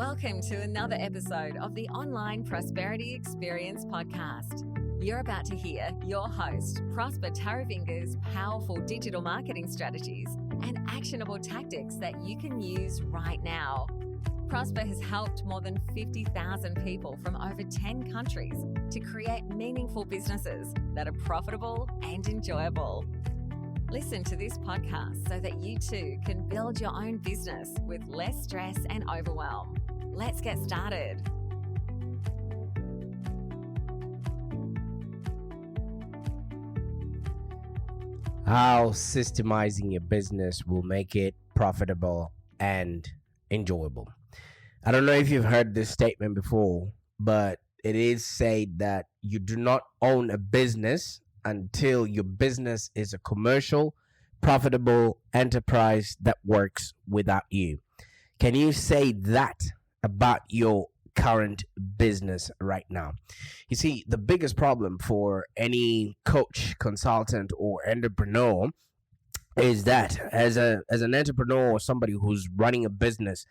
Welcome to another episode of the Online Prosperity Experience podcast. You're about to hear your host, Prosper Taravinga's powerful digital marketing strategies and actionable tactics that you can use right now. Prosper has helped more than 50,000 people from over 10 countries to create meaningful businesses that are profitable and enjoyable. Listen to this podcast so that you too can build your own business with less stress and overwhelm. Let's get started. How systemizing your business will make it profitable and enjoyable. I don't know if you've heard this statement before, but it is said that you do not own a business until your business is a commercial, profitable enterprise that works without you. Can you say that about your current business right now? You see, the biggest problem for any coach, consultant, or entrepreneur is that as an entrepreneur or somebody who's running a business,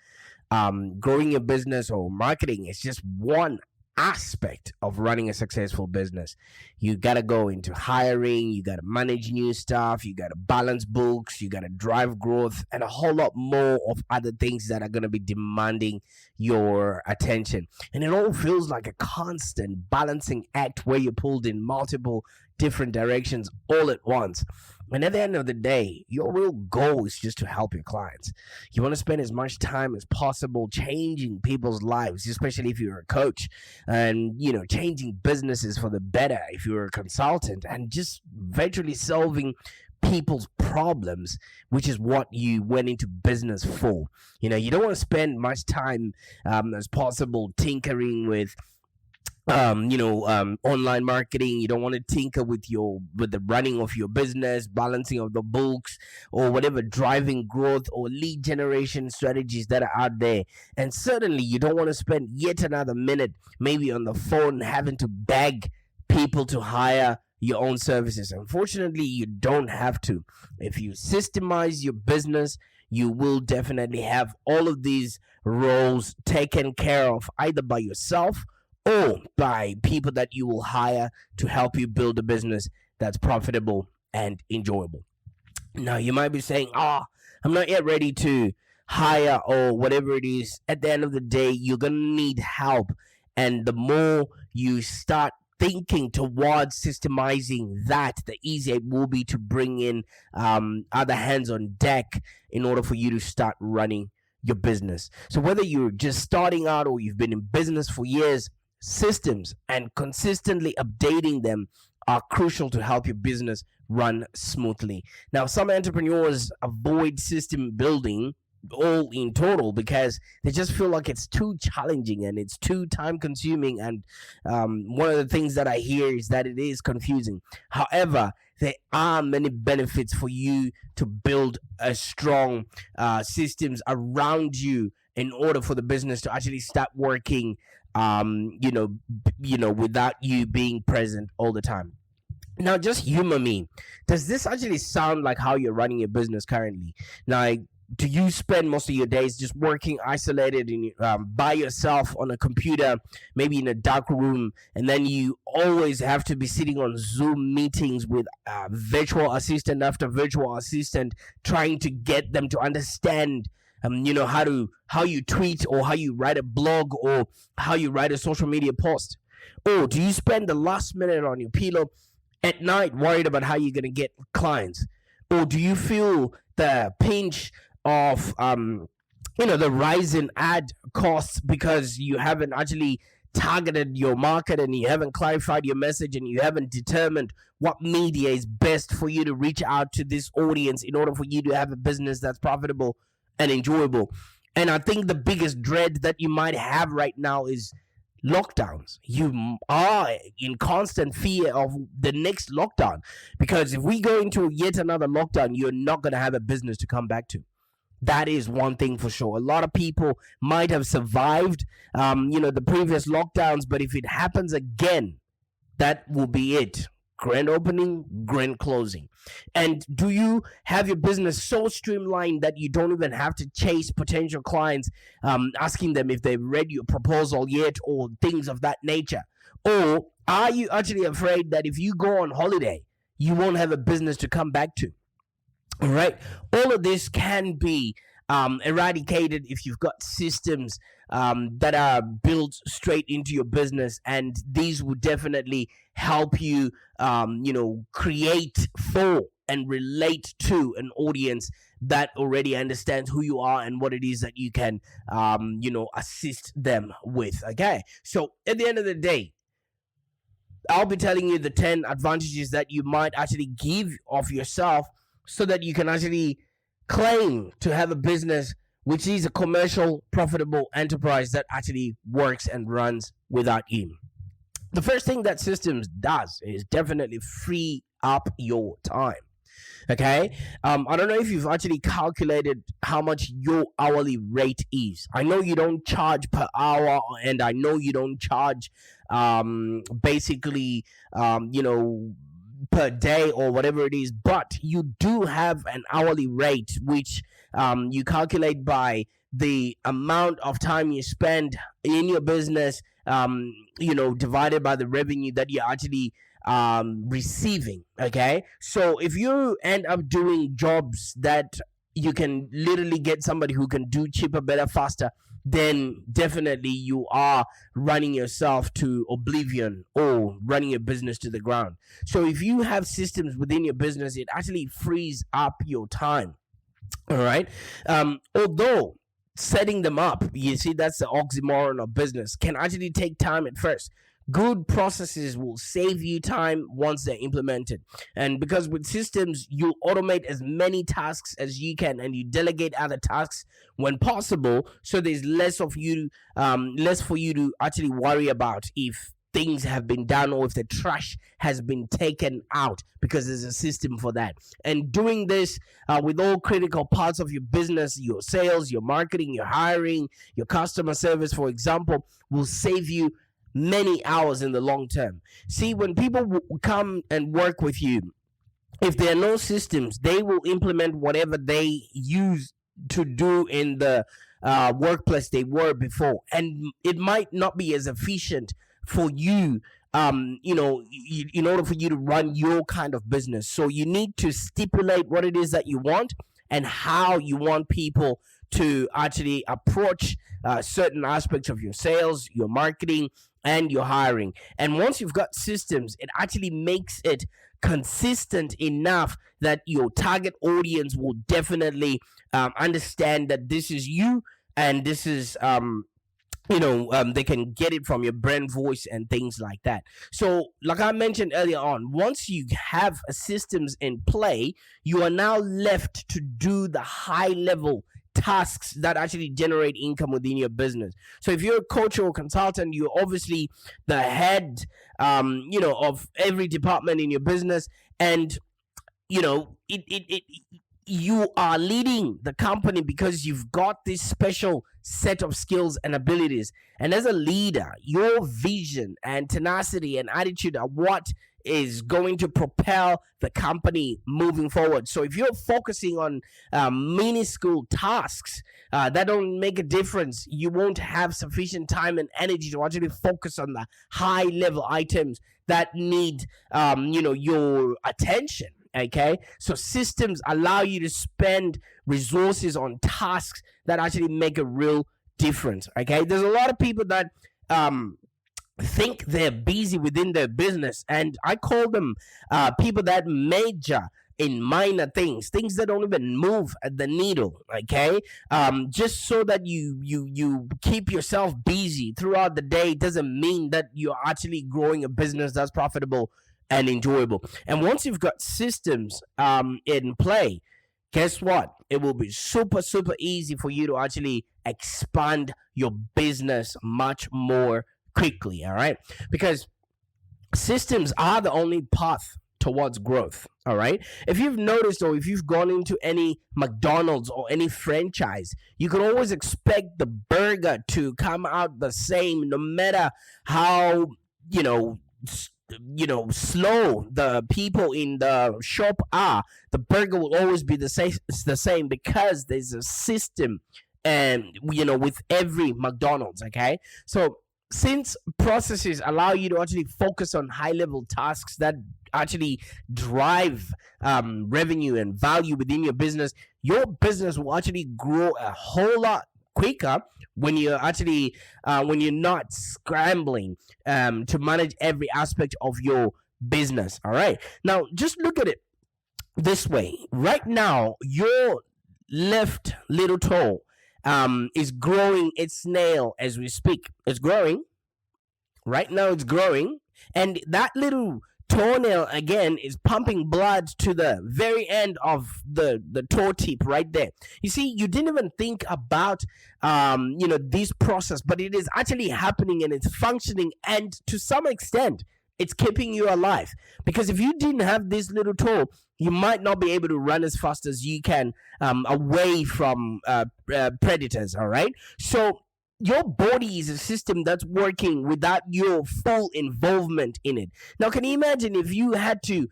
growing a business or marketing is just one aspect of running a successful business. You got to go into hiring, you got to manage new stuff, you got to balance books, you got to drive growth, and a whole lot more of other things that are going to be demanding your attention. And it all feels like a constant balancing act where you're pulled in multiple different directions all at once. And at the end of the day, your real goal is just to help your clients. You want to spend as much time as possible changing people's lives, especially if you're a coach, and changing businesses for the better if you're a consultant, and just virtually solving people's problems, which is what you went into business for. You don't want to spend much time as possible tinkering with online marketing. You don't want to tinker with the running of your business, balancing of the books, or whatever driving growth or lead generation strategies that are out there. And certainly you don't want to spend yet another minute maybe on the phone having to beg people to hire your own services. Unfortunately, you don't have to. If you systemize your business, you will definitely have all of these roles taken care of either by yourself or by people that you will hire to help you build a business that's profitable and enjoyable. Now, you might be saying, I'm not yet ready to hire or whatever it is. At the end of the day, you're going to need help. And the more you start thinking towards systemizing that, the easier it will be to bring in other hands on deck in order for you to start running your business. So whether you're just starting out or you've been in business for years, systems and consistently updating them are crucial to help your business run smoothly. Now, some entrepreneurs avoid system building all in total because they just feel like it's too challenging and it's too time consuming, and one of the things that I hear is that it is confusing. However, there are many benefits for you to build a strong systems around you in order for the business to actually start working without you being present all the time. Now, just humor me. Does this actually sound like how you're running your business currently? Now, do you spend most of your days just working isolated in, by yourself on a computer, maybe in a dark room, and then you always have to be sitting on Zoom meetings with virtual assistant after virtual assistant, trying to get them to understand how you tweet or how you write a blog or how you write a social media post? Or do you spend the last minute on your pillow at night worried about how you're going to get clients? Or do you feel the pinch of the rise in ad costs because you haven't actually targeted your market and you haven't clarified your message and you haven't determined what media is best for you to reach out to this audience in order for you to have a business that's profitable and enjoyable? And I think the biggest dread that you might have right now is lockdowns. You are in constant fear of the next lockdown, because if we go into yet another lockdown, you're not going to have a business to come back to. That is one thing for sure. A lot of people might have survived the previous lockdowns, but if it happens again, that will be it. grand opening, grand closing? And do you have your business so streamlined that you don't even have to chase potential clients, asking them if they've read your proposal yet or things of that nature? Or are you actually afraid that if you go on holiday, you won't have a business to come back to? All right. All of this can be eradicated if you've got systems that are built straight into your business, and these would definitely help you, create for and relate to an audience that already understands who you are and what it is that you can, assist them with. Okay. So at the end of the day, I'll be telling you the 10 advantages that you might actually give of yourself so that you can actually claim to have a business which is a commercial, profitable enterprise that actually works and runs without you. The first thing that systems does is definitely free up your time. Okay, I don't know if you've actually calculated how much your hourly rate is. I know you don't charge per hour, and I know you don't charge basically per day or whatever it is, but you do have an hourly rate which you calculate by the amount of time you spend in your business, divided by the revenue that you're actually receiving. Okay, so if you end up doing jobs that you can literally get somebody who can do cheaper, better, faster, then definitely you are running yourself to oblivion or running your business to the ground. So if you have systems within your business, it actually frees up your time. All right. Although setting them up, you see, that's the oxymoron of business, can actually take time at first. Good processes will save you time once they're implemented. And because with systems, you automate as many tasks as you can, and you delegate other tasks when possible. So there's less for you to actually worry about if things have been done or if the trash has been taken out, because there's a system for that. And doing this with all critical parts of your business, your sales, your marketing, your hiring, your customer service, for example, will save you many hours in the long term. See, when people come and work with you, if there are no systems, they will implement whatever they use to do in the workplace they were before, and it might not be as efficient for you, in order for you to run your kind of business. So you need to stipulate what it is that you want and how you want people to actually approach certain aspects of your sales, your marketing, and your hiring. And once you've got systems, it actually makes it consistent enough that your target audience will definitely understand that this is you, and this is they can get it from your brand voice and things like that. So like I mentioned earlier on, once you have systems in play, you are now left to do the high level tasks that actually generate income within your business. So if you're a coach or a consultant, you're obviously the head of every department in your business, and you are leading the company because you've got this special set of skills and abilities. And as a leader, your vision and tenacity and attitude are what is going to propel the company moving forward. So if you're focusing on minuscule tasks that don't make a difference, you won't have sufficient time and energy to actually focus on the high level items that need your attention. Okay, so systems allow you to spend resources on tasks that actually make a real difference. Okay, there's a lot of people that think they're busy within their business, and I call them people that major in minor things that don't even move the needle. Okay, just so that you keep yourself busy throughout the day doesn't mean that you're actually growing a business that's profitable and enjoyable. And once you've got systems in play, guess what? It will be super, super easy for you to actually expand your business much more quickly, all right? Because systems are the only path towards growth, all right? If you've noticed, or if you've gone into any McDonald's or any franchise, you can always expect the burger to come out the same, no matter how, slow the people in the shop are, the burger will always be the same because there's a system, and with every McDonald's. Okay, so since processes allow you to actually focus on high level tasks that actually drive revenue and value within your business will actually grow a whole lot quicker when you're not scrambling to manage every aspect of your business. All right, now just look at it this way. Right now, your left little toe is growing its nail as we speak. It's growing. Right now it's growing, and that little toenail again is pumping blood to the very end of the toe tip right there. You see, you didn't even think about this process, but it is actually happening and it's functioning, and to some extent it's keeping you alive. Because if you didn't have this little toe, you might not be able to run as fast as you can away from predators. All right, so your body is a system that's working without your full involvement in it. Now, can you imagine if you had to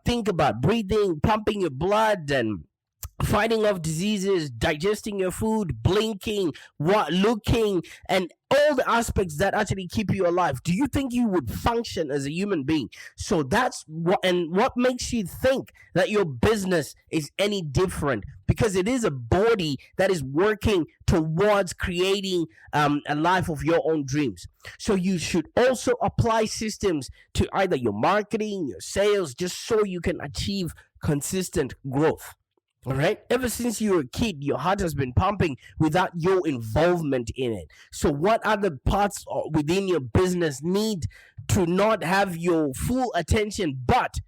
think about breathing, pumping your blood, and fighting off diseases, digesting your food, blinking, looking, and all the aspects that actually keep you alive? Do you think you would function as a human being? So that's what makes you think that your business is any different, because it is a body that is working towards creating a life of your own dreams. So you should also apply systems to either your marketing, your sales, just so you can achieve consistent growth. All right. Ever since you were a kid, your heart has been pumping without your involvement in it. So, what other parts within your business need to not have your full attention, but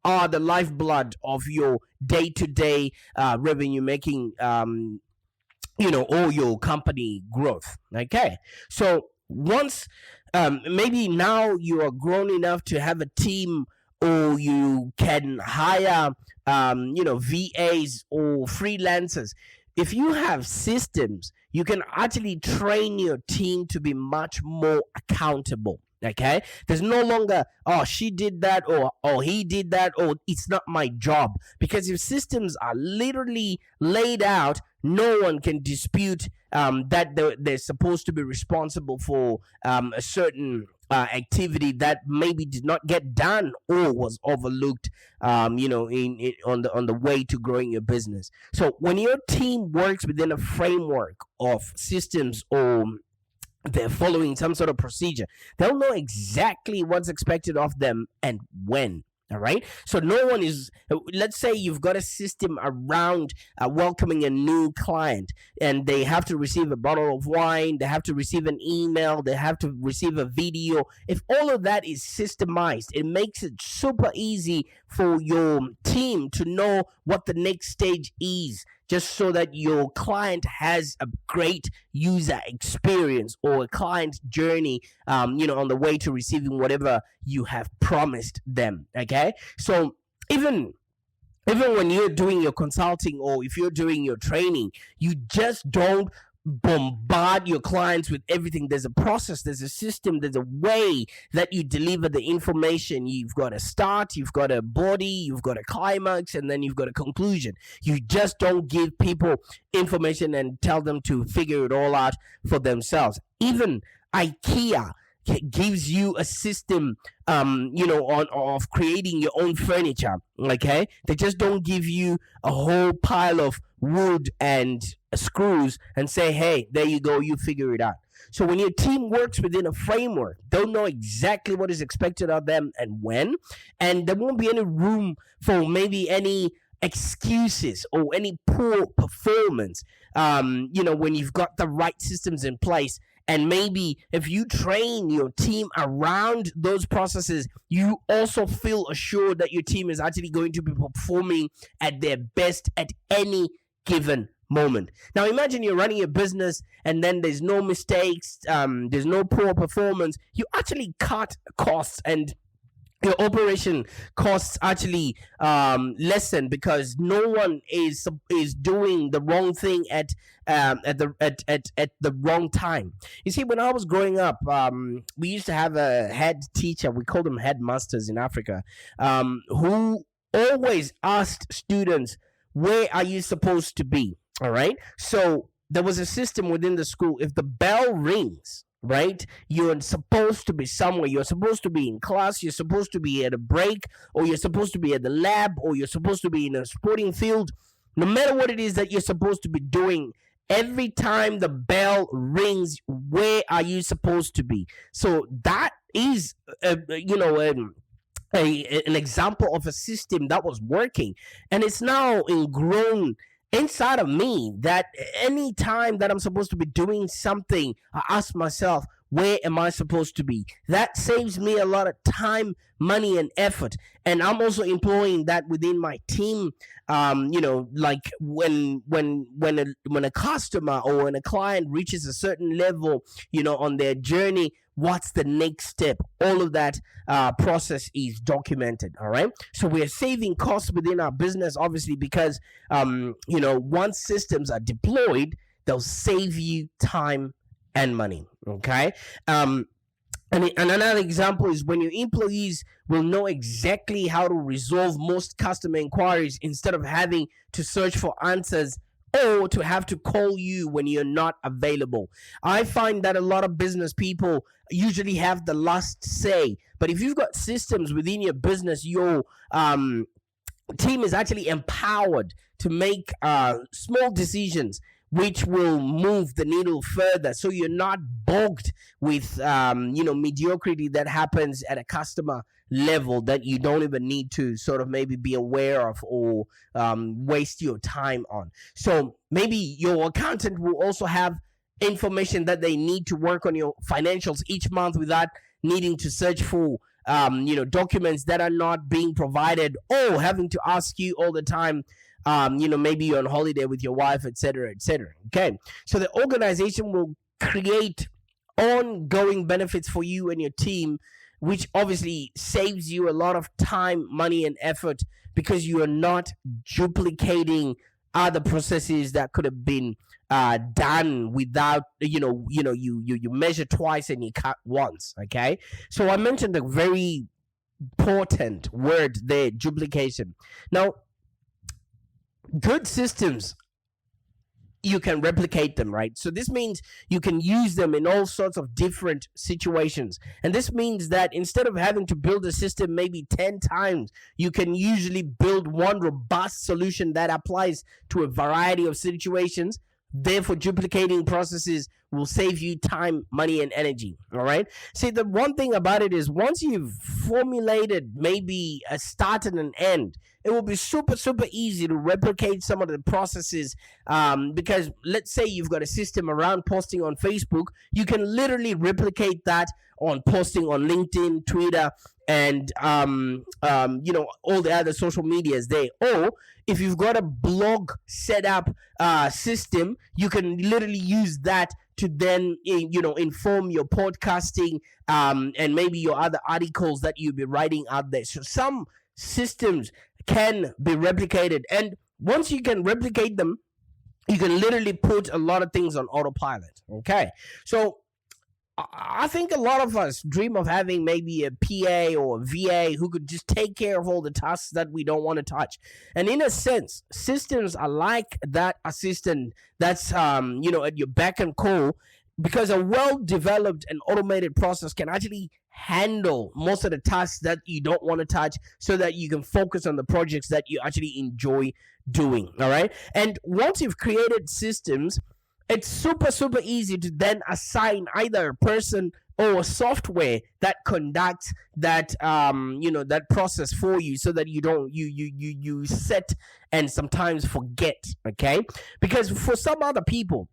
are the lifeblood of your day-to-day revenue making, or your company growth? Okay. So once, maybe now you are grown enough to have a team, or you can hire VAs or freelancers. If you have systems, you can actually train your team to be much more accountable. Okay, there's no longer, oh, she did that, or he did that, or it's not my job. Because if systems are literally laid out, no one can dispute that they're supposed to be responsible for a certain activity that maybe did not get done or was overlooked, on the way to growing your business. So when your team works within a framework of systems, or they're following some sort of procedure, they'll know exactly what's expected of them and when. All right. So no one is, let's say you've got a system around welcoming a new client, and they have to receive a bottle of wine, they have to receive an email, they have to receive a video. If all of that is systemized, it makes it super easy for your team to know what the next stage is, just so that your client has a great user experience or a client journey, on the way to receiving whatever you have promised them. Okay, so even when you're doing your consulting, or if you're doing your training, you just don't bombard your clients with everything. There's a process, there's a system, there's a way that you deliver the information. You've got a start, you've got a body, you've got a climax, and then you've got a conclusion. You just don't give people information and tell them to figure it all out for themselves. Even IKEA gives you a system of creating your own furniture. Okay, they just don't give you a whole pile of wood and screws and say, hey, there you go, you figure it out. So when your team works within a framework, they'll know exactly what is expected of them and when, and there won't be any room for maybe any excuses or any poor performance when you've got the right systems in place. And maybe if you train your team around those processes, you also feel assured that your team is actually going to be performing at their best at any given moment. Now imagine you're running a business and then there's no mistakes, there's no poor performance. You actually cut costs, and your operation costs actually lessen, because no one is doing the wrong thing at the wrong time. You see, when I was growing up, we used to have a head teacher. We call them headmasters in Africa, who always asked students, "Where are you supposed to be?" All right. So there was a system within the school. If the bell rings, right, you're supposed to be somewhere. You're supposed to be in class, you're supposed to be at a break, or you're supposed to be at the lab, or you're supposed to be in a sporting field. No matter what it is that you're supposed to be doing, every time the bell rings, where are you supposed to be? So that is an example of a system that was working, and it's now ingrown inside of me, that any time that I'm supposed to be doing something, I ask myself, where am I supposed to be? That saves me a lot of time, money, and effort. And I'm also employing that within my team. Like when a customer or when a client reaches a certain level, on their journey, what's the next step? All of that process is documented. All right. So we are saving costs within our business, obviously, because once systems are deployed, they'll save you time and money. Okay. And another example is when your employees will know exactly how to resolve most customer inquiries, instead of having to search for answers or to have to call you when you're not available. I find that a lot of business people usually have the last say. But if you've got systems within your business, your team is actually empowered to make small decisions which will move the needle further, so you're not bogged with mediocrity that happens at a customer level that you don't even need to sort of maybe be aware of, or waste your time on. So maybe your accountant will also have information that they need to work on your financials each month without needing to search for documents that are not being provided, or having to ask you all the time. Maybe you're on holiday with your wife, etc., etc. Okay, so the organization will create ongoing benefits for you and your team, which obviously saves you a lot of time, money, and effort, because you are not duplicating other processes that could have been done without you measure twice and you cut once. Okay, so I mentioned a very important word there, duplication. Now, good systems, you can replicate them, right? So this means you can use them in all sorts of different situations. And this means that instead of having to build a system maybe 10 times, you can usually build one robust solution that applies to a variety of situations. Therefore, duplicating processes will save you time, money, and energy. All right. See, the one thing about it is, once you've formulated maybe a start and an end, it will be super, super easy to replicate some of the processes. Because let's say you've got a system around posting on Facebook, you can literally replicate that on posting on LinkedIn, Twitter, and all the other social medias there. Or if you've got a blog set up system, you can literally use that to then inform your podcasting and maybe your other articles that you'll be writing out there. So some systems can be replicated, and once you can replicate them, you can literally put a lot of things on autopilot. Okay, so I think a lot of us dream of having maybe a PA or a VA who could just take care of all the tasks that we don't want to touch. And in a sense, systems are like that assistant that's at your beck and call, because a well-developed and automated process can actually handle most of the tasks that you don't want to touch, so that you can focus on the projects that you actually enjoy doing. All right. And once you've created systems, it's super, super easy to then assign either a person or a software that conducts that that process for you, so that you don't you set and sometimes forget. Okay, because for some other people,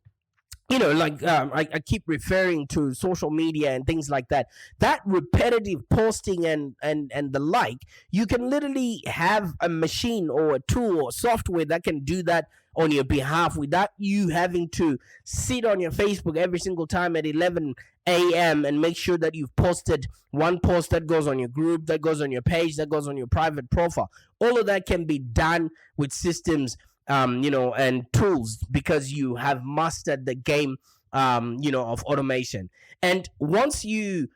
like I keep referring to social media and things like that. That repetitive posting and the like, you can literally have a machine or a tool or software that can do that on your behalf without you having to sit on your Facebook every single time at 11 a.m. and make sure that you've posted one post that goes on your group, that goes on your page, that goes on your private profile. All of that can be done with systems, and tools, because you have mastered the game, of automation. And once you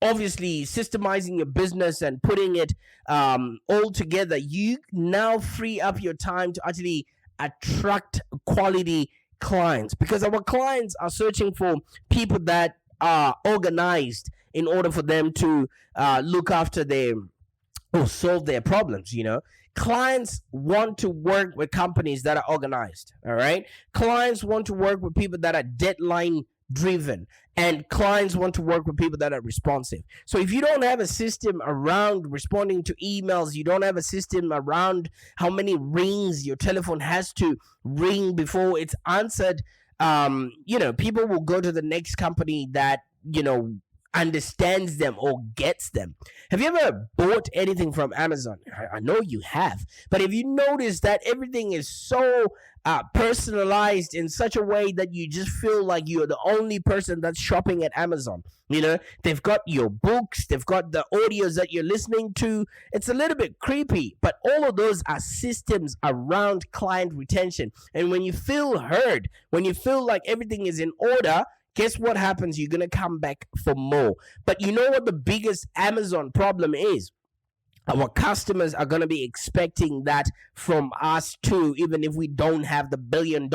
obviously systemizing your business and putting it all together, you now free up your time to actually attract quality clients, because our clients are searching for people that are organized in order for them to look after their or solve their problems. Clients want to work with companies that are organized. All right, clients want to work with people that are deadline driven, and clients want to work with people that are responsive. So if you don't have a system around responding to emails, you don't have a system around how many rings your telephone has to ring before it's answered, people will go to the next company that understands them or gets them. Have you ever bought anything from Amazon? I know you have, but have you noticed that everything is so personalized in such a way that you just feel like you're the only person that's shopping at Amazon? They've got your books, they've got the audios that you're listening to. It's a little bit creepy, but all of those are systems around client retention. And when you feel heard, when you feel like everything is in order, guess what happens? You're going to come back for more. But you know what the biggest Amazon problem is? Our customers are going to be expecting that from us too, even if we don't have the $1 billion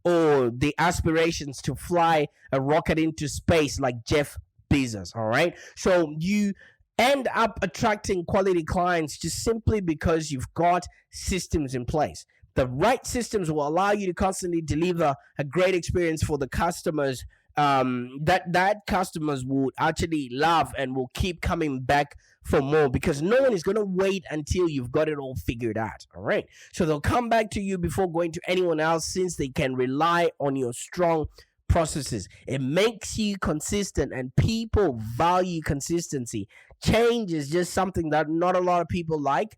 or the aspirations to fly a rocket into space like Jeff Bezos. All right. So you end up attracting quality clients just simply because you've got systems in place. The right systems will allow you to constantly deliver a great experience for the customers, that customers would actually love and will keep coming back for more, because no one is going to wait until you've got it all figured out. All right, so they'll come back to you before going to anyone else, since they can rely on your strong processes. It makes you consistent, and people value consistency. Change is just something that not a lot of people like.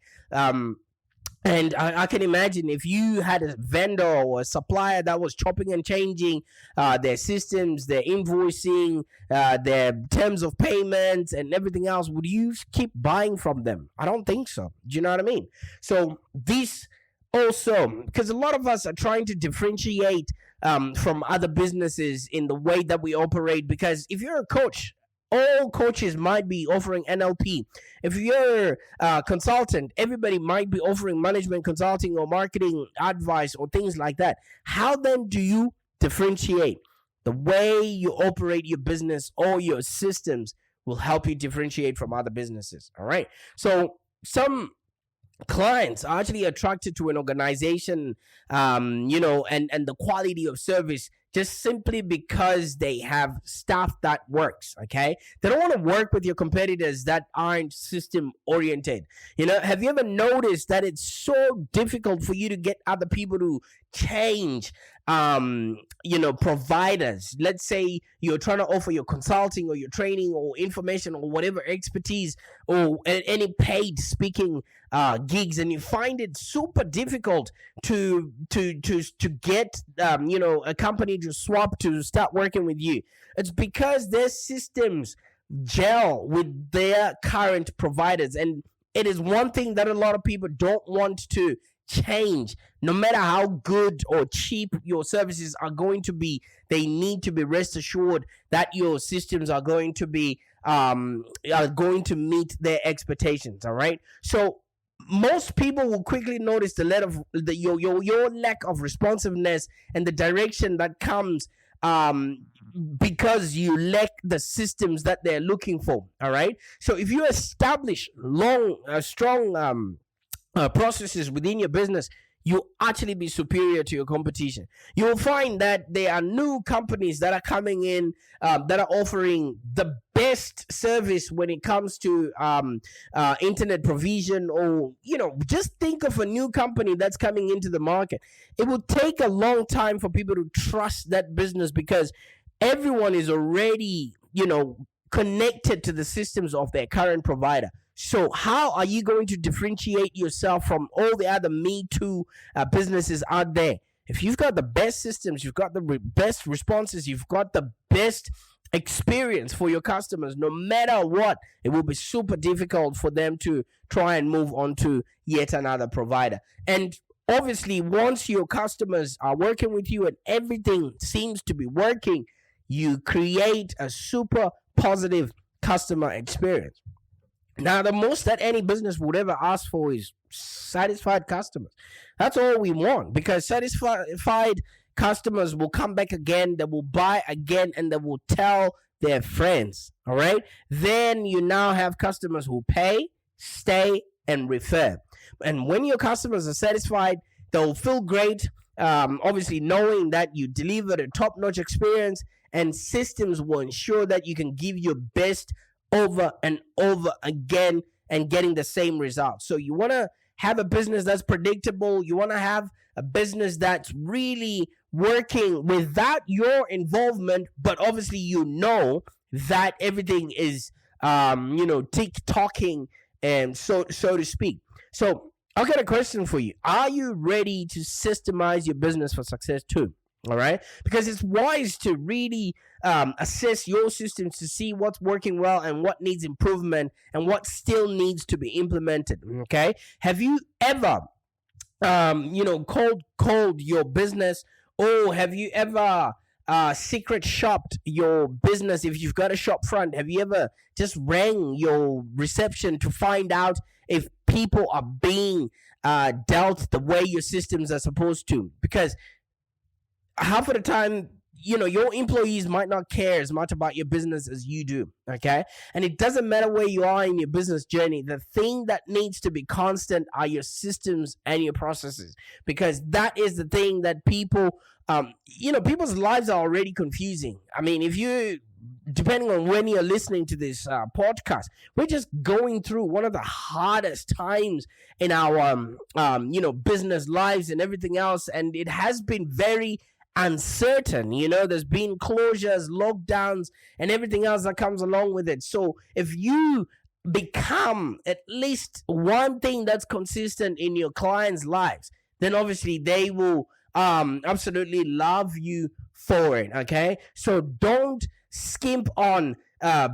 And I can imagine if you had a vendor or a supplier that was chopping and changing their systems, their invoicing, their terms of payment, and everything else, would you keep buying from them? I don't think so. Do you know what I mean? So this also, because a lot of us are trying to differentiate from other businesses in the way that we operate. Because if you're a coach, all coaches might be offering NLP. If you're a consultant, everybody might be offering management consulting or marketing advice or things like that. How then do you differentiate? The way you operate your business or your systems will help you differentiate from other businesses. All right. So some clients are actually attracted to an organization, and the quality of service, just simply because they have staff that works. Okay, they don't want to work with your competitors that aren't system oriented. Have you ever noticed that it's so difficult for you to get other people to change providers? Let's say you're trying to offer your consulting or your training or information or whatever expertise or any paid speaking gigs, and you find it super difficult to get a company to swap to start working with you. It's because their systems gel with their current providers, and it is one thing that a lot of people don't want to change. No matter how good or cheap your services are going to be, they need to be rest assured that your systems are going to be meet their expectations. All right, so most people will quickly notice your lack of responsiveness and the direction that comes because you lack the systems that they're looking for. All right, so if you establish strong processes within your business, you'll actually be superior to your competition. You'll find that there are new companies that are coming in that are offering the best service when it comes to internet provision, or just think of a new company that's coming into the market. It will take a long time for people to trust that business because everyone is already connected to the systems of their current provider. So how are you going to differentiate yourself from all the other Me Too businesses out there? If you've got the best systems, you've got the best responses, you've got the best experience for your customers, no matter what, it will be super difficult for them to try and move on to yet another provider. And obviously, once your customers are working with you and everything seems to be working, you create a super positive customer experience. Now, the most that any business would ever ask for is satisfied customers. That's all we want, because satisfied customers will come back again, they will buy again, and they will tell their friends. All right? Then you now have customers who pay, stay, and refer. And when your customers are satisfied, they'll feel great, obviously knowing that you delivered a top-notch experience, and systems will ensure that you can give your best over and over again and getting the same results. So you want to have a business that's predictable. You want to have a business that's really working without your involvement, but obviously that everything is tick-tocking, and so to speak. So I've got a question for you. Are you ready to systemize your business for success too? All right, because it's wise to really assess your systems to see what's working well and what needs improvement and what still needs to be implemented. Okay, have you ever cold your business, or have you ever secret shopped your business? If you've got a shop front, have you ever just rang your reception to find out if people are being dealt the way your systems are supposed to? Because half of the time, your employees might not care as much about your business as you do, okay? And it doesn't matter where you are in your business journey. The thing that needs to be constant are your systems and your processes, because that is the thing that people's lives are already confusing. I mean, depending on when you're listening to this podcast, we're just going through one of the hardest times in our, business lives and everything else. And it has been very uncertain. There's been closures, lockdowns, and everything else that comes along with it. So if you become at least one thing that's consistent in your clients' lives, then obviously they will absolutely love you for it. Okay, so don't skimp on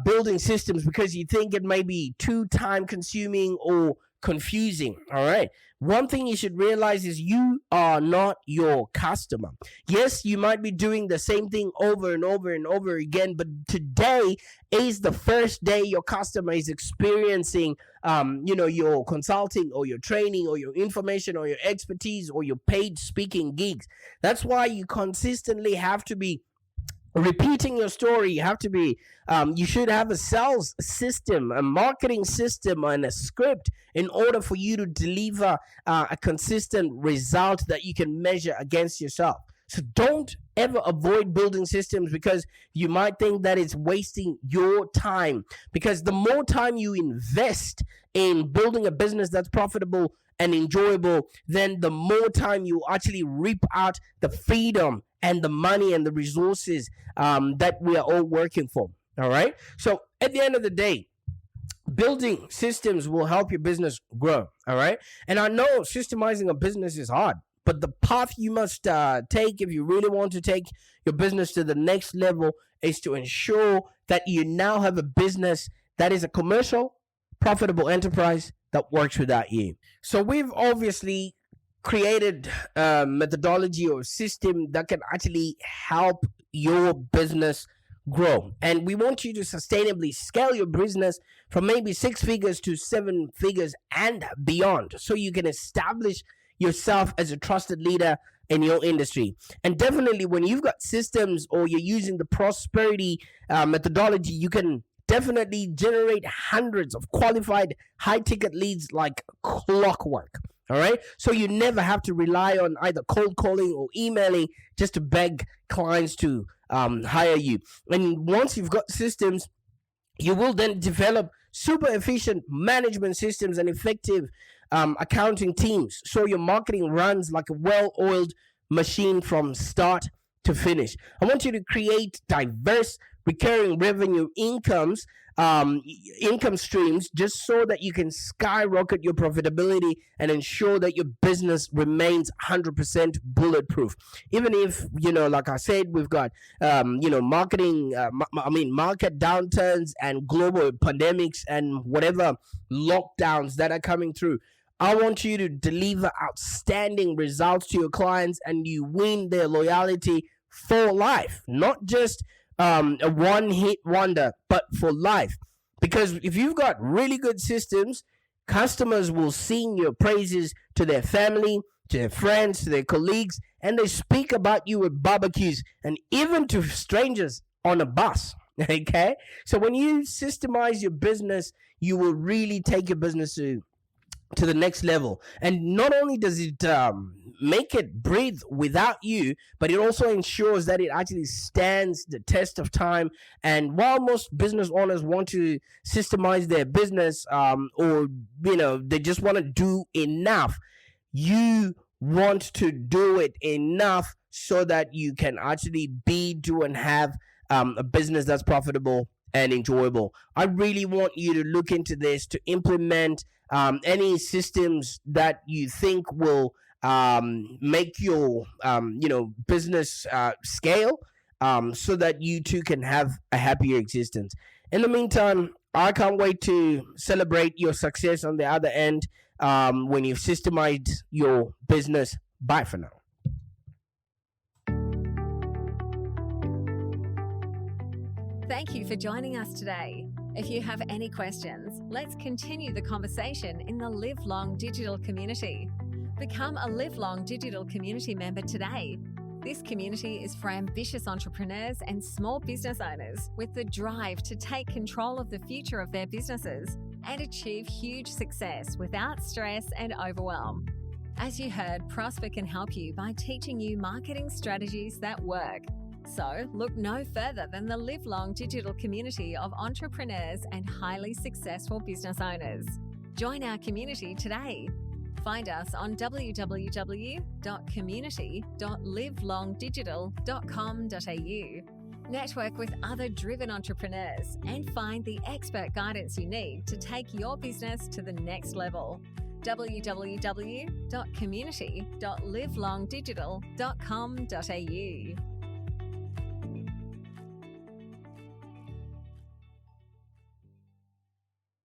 building systems because you think it may be too time consuming or confusing. All right, one thing you should realize is you are not your customer. Yes, you might be doing the same thing over and over and over again, but today is the first day your customer is experiencing your consulting or your training or your information or your expertise or your paid speaking gigs. That's why you consistently have to be repeating your story. You have to be you should have a sales system, a marketing system, and a script in order for you to deliver a consistent result that you can measure against yourself. So don't ever avoid building systems because you might think that it's wasting your time, because the more time you invest in building a business that's profitable and enjoyable, then the more time you actually reap out the freedom and the money and the resources that we are all working for. All right. So at the end of the day, building systems will help your business grow. All right. And I know systemizing a business is hard, but the path you must take if you really want to take your business to the next level is to ensure that you now have a business that is a commercial, profitable enterprise that works without you. So we've obviously created a methodology or system that can actually help your business grow. And we want you to sustainably scale your business from maybe 6 figures to 7 figures and beyond, so you can establish yourself as a trusted leader in your industry. And definitely when you've got systems or you're using the prosperity methodology, you can definitely generate hundreds of qualified high ticket leads like clockwork. All right. So you never have to rely on either cold calling or emailing just to beg clients to hire you. And once you've got systems, you will then develop super efficient management systems and effective accounting teams. So your marketing runs like a well oiled machine from start to finish. I want you to create diverse recurring revenue income streams, just so that you can skyrocket your profitability and ensure that your business remains 100% bulletproof. Even if, like I said, we've got market downturns and global pandemics and whatever lockdowns that are coming through. I want you to deliver outstanding results to your clients and you win their loyalty for life, not just a one-hit wonder, but for life. Because if you've got really good systems, customers will sing your praises to their family, to their friends, to their colleagues, and they speak about you at barbecues and even to strangers on a bus. Okay? So when you systemize your business, you will really take your business to the next level. And not only does it make it breathe without you, but it also ensures that it actually stands the test of time. And while most business owners want to systemize their business, or they just want to do enough, you want to do it enough so that you can actually do and have a business that's profitable and enjoyable. I really want you to look into this, to implement any systems that you think will make your business scale, so that you too can have a happier existence. In the meantime, I can't wait to celebrate your success on the other end when you've systemized your business. Bye for now. Thank you for joining us today. If you have any questions, let's continue the conversation in the Live Long Digital community. Become a Live Long Digital community member today. This community is for ambitious entrepreneurs and small business owners with the drive to take control of the future of their businesses and achieve huge success without stress and overwhelm. As you heard, Prosper can help you by teaching you marketing strategies that work. So look no further than the Live Long Digital community of entrepreneurs and highly successful business owners. Join our community today. Find us on www.community.livelongdigital.com.au. Network with other driven entrepreneurs and find the expert guidance you need to take your business to the next level. www.community.livelongdigital.com.au